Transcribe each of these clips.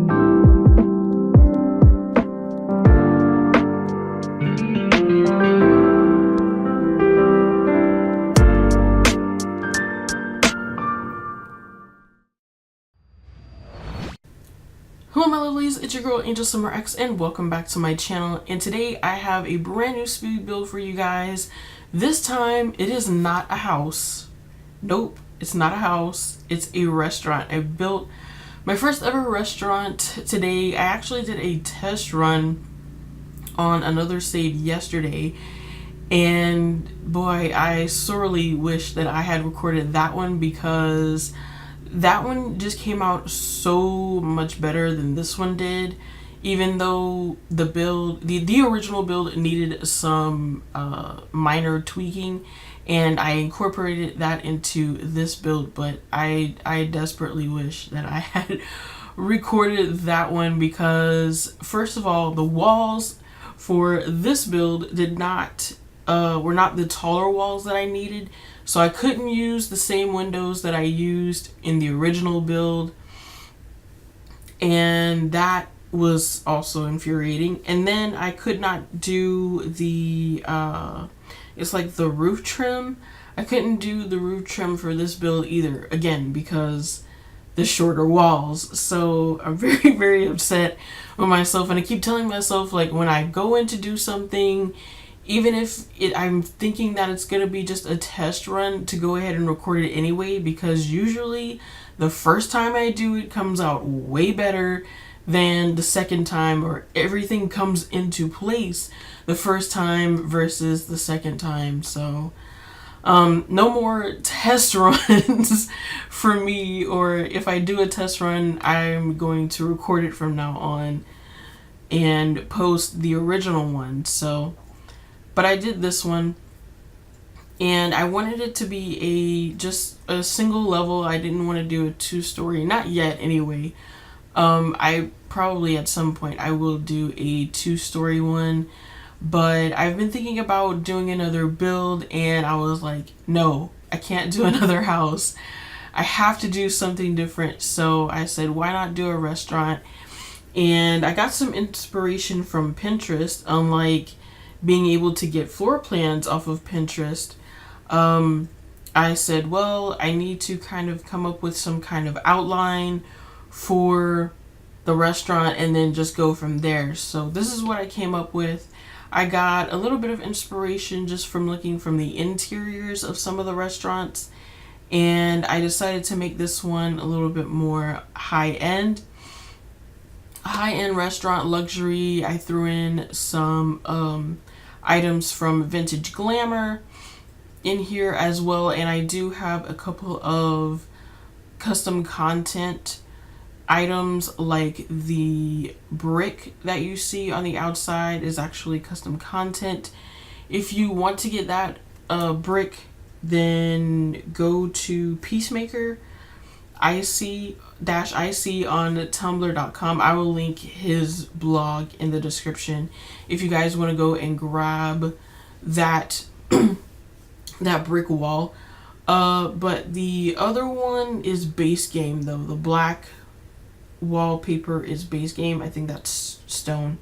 Hello my lovelies, it's your girl AngelSimmerX and welcome back to my channel, and today I have a brand new speed build for you guys. This time it is not a house. Nope, it's not a house, it's a restaurant. I built my first ever restaurant today. I actually did a test run on another save yesterday, and boy, I sorely wish that I had recorded that one because that one just came out so much better than this one did, even though the build, the original build needed some minor tweaking, and I incorporated that into this build. But I desperately wish that I had recorded that one because, first of all, the walls for this build did not were not the taller walls that I needed, so I couldn't use the same windows that I used in the original build, and that was also infuriating. And then I could not do the it's like the roof trim. I couldn't do the roof trim for this build either, again because the shorter walls. So I'm very upset with myself, and I keep telling myself, like, when I go in to do something, even if I'm thinking that it's going to be just a test run, to go ahead and record it anyway, because usually the first time I do it comes out way better than the second time, or everything comes into place the first time versus the second time. So no more test runs for me, or if I do a test run, I'm going to record it from now on and post the original one. So but I did this one, and I wanted it to be just a single level. I didn't want to do a two-story, not yet anyway. I probably at some point I will do a two-story one, but I've been thinking about doing another build, and I was like, no, I can't do another house. I have to do something different. So I said, why not do a restaurant? And I got some inspiration from Pinterest. Unlike being able to get floor plans off of Pinterest, I said, well, I need to kind of come up with some kind of outline for the restaurant and then just go from there. So this is what I came up with. I got a little bit of inspiration just from looking from the interiors of some of the restaurants, and I decided to make this one a little bit more high-end restaurant luxury. I threw in some items from Vintage Glamour in here as well, and I do have a couple of custom content items, like the brick that you see on the outside is actually custom content. If you want to get that brick, then go to Peacemaker IC on tumblr.com. I will link his blog in the description if you guys want to go and grab that that brick wall. But the other one is base game though. The black wallpaper is base game. I think that's stone.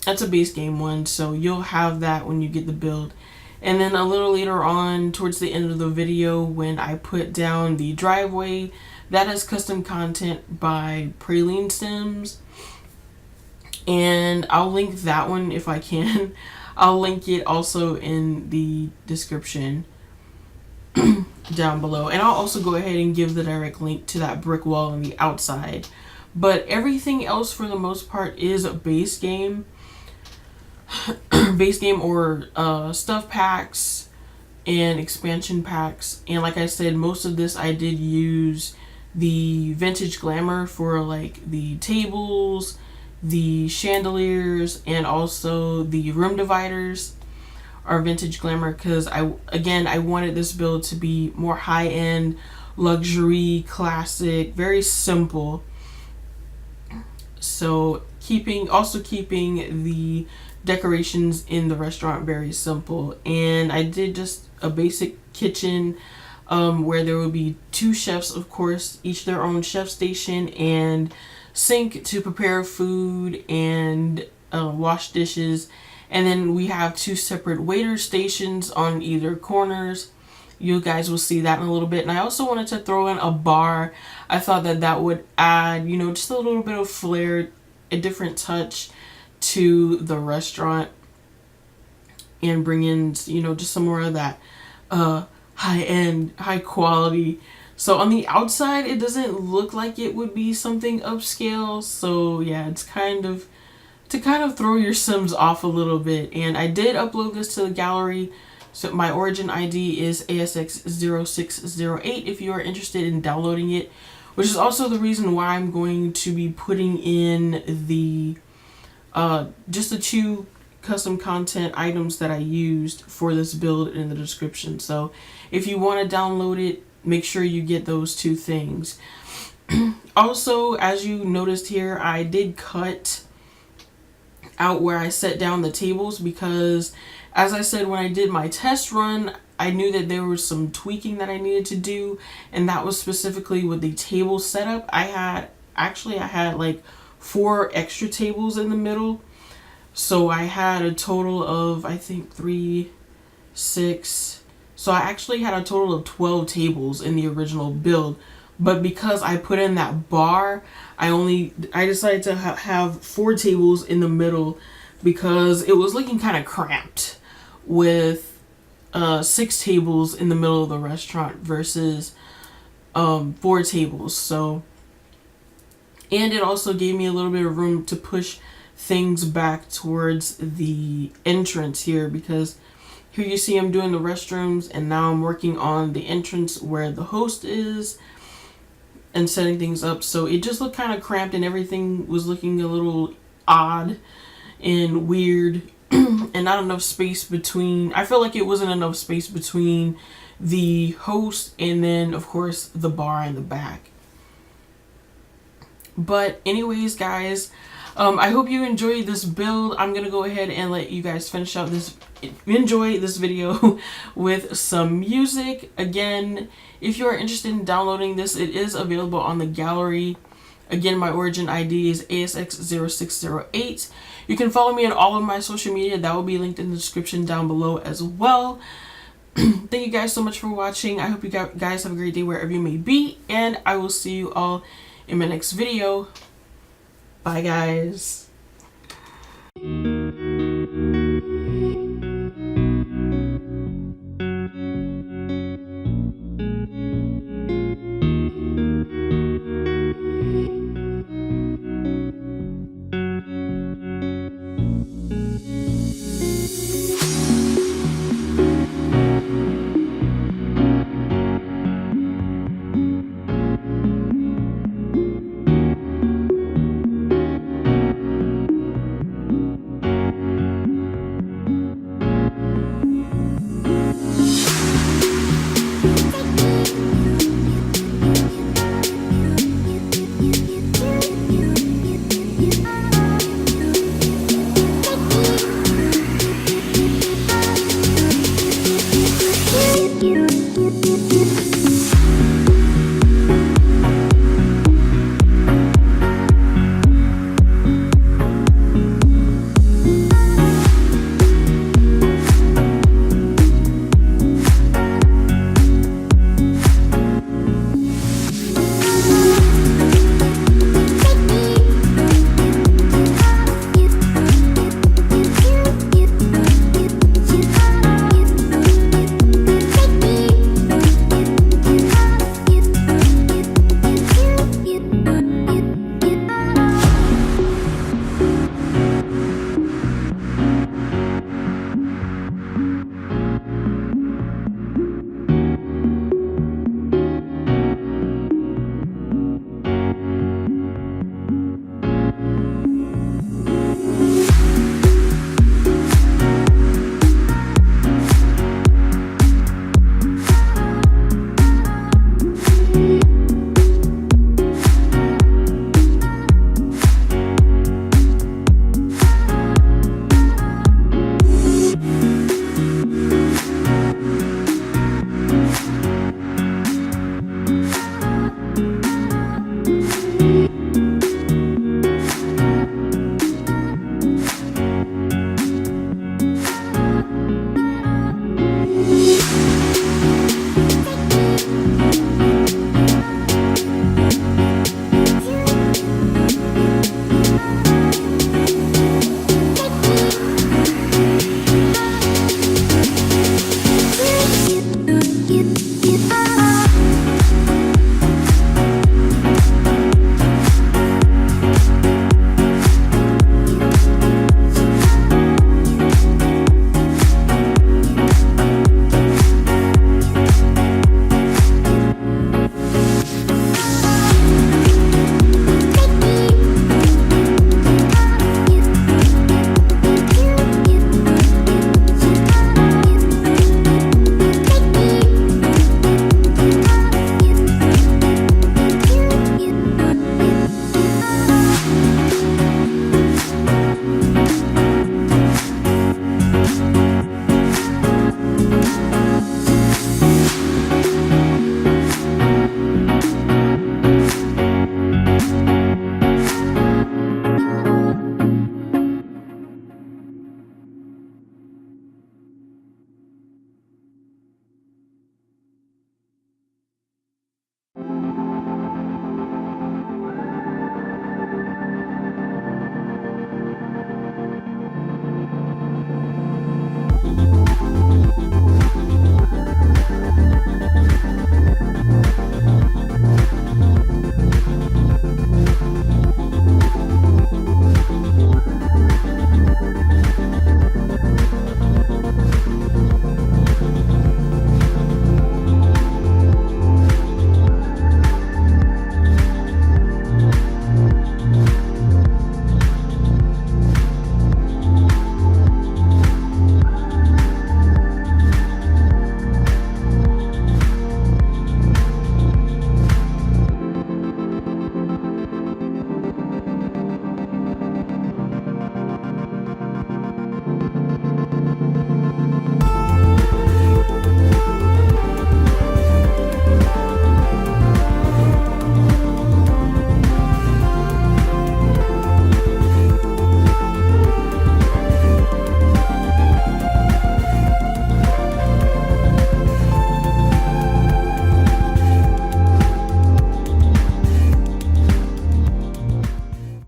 That's a base game one, so you'll have that when you get the build. And then a little later on, towards the end of the video, when I put down the driveway, that is custom content by Praline Sims, and I'll link that one if I can. I'll link it also in the description down below, and I'll also go ahead and give the direct link to that brick wall on the outside. But everything else for the most part is a base game. Base game or stuff packs and expansion packs. And like I said, most of this I did use the Vintage Glamour for, like, the tables, the chandeliers, and also the room dividers are Vintage Glamour, because I wanted this build to be more high-end, luxury, classic, very simple. So keeping the decorations in the restaurant very simple. And I did just a basic kitchen where there will be two chefs, of course, each their own chef station, and sink to prepare food and wash dishes. And then we have 2 separate waiter stations on either corners. You guys will see that in a little bit. And I also wanted to throw in a bar. I thought that that would add, you know, just a little bit of flair, a different touch to the restaurant, and bring in, you know, just some more of that high-end, high quality. So on the outside, it doesn't look like it would be something upscale. So yeah, it's kind of to kind of throw your Sims off a little bit. And I did upload this to the gallery. So my origin ID is ASX0608 if you are interested in downloading it, which is also the reason why I'm going to be putting in the just the 2 custom content items that I used for this build in the description. So if you want to download it, make sure you get those 2 things. Also, as you noticed here, I did cut out where I set down the tables because, as I said, when I did my test run, I knew that there was some tweaking that I needed to do, and that was specifically with the table setup. I had like 4 extra tables in the middle. So I had a total of, I think, 3, 6. So I actually had a total of 12 tables in the original build. But because I put in that bar, I decided to have 4 tables in the middle because it was looking kind of cramped with 6 tables in the middle of the restaurant versus 4 tables. So, and it also gave me a little bit of room to push things back towards the entrance here, because here you see I'm doing the restrooms, and now I'm working on the entrance where the host is and setting things up. So it just looked kind of cramped and everything was looking a little odd and weird and not enough space between. I felt like it wasn't enough space between the host and then of course the bar in the back. But anyways, guys, I hope you enjoyed this build. I'm gonna go ahead and let you guys enjoy this video with some music. Again, if you are interested in downloading this, it is available on the gallery. Again, my origin ID is ASX0608. You can follow me on all of my social media. That will be linked in the description down below as well. Thank you guys so much for watching. I hope you guys have a great day wherever you may be, and I will see you all in my next video. Bye, guys.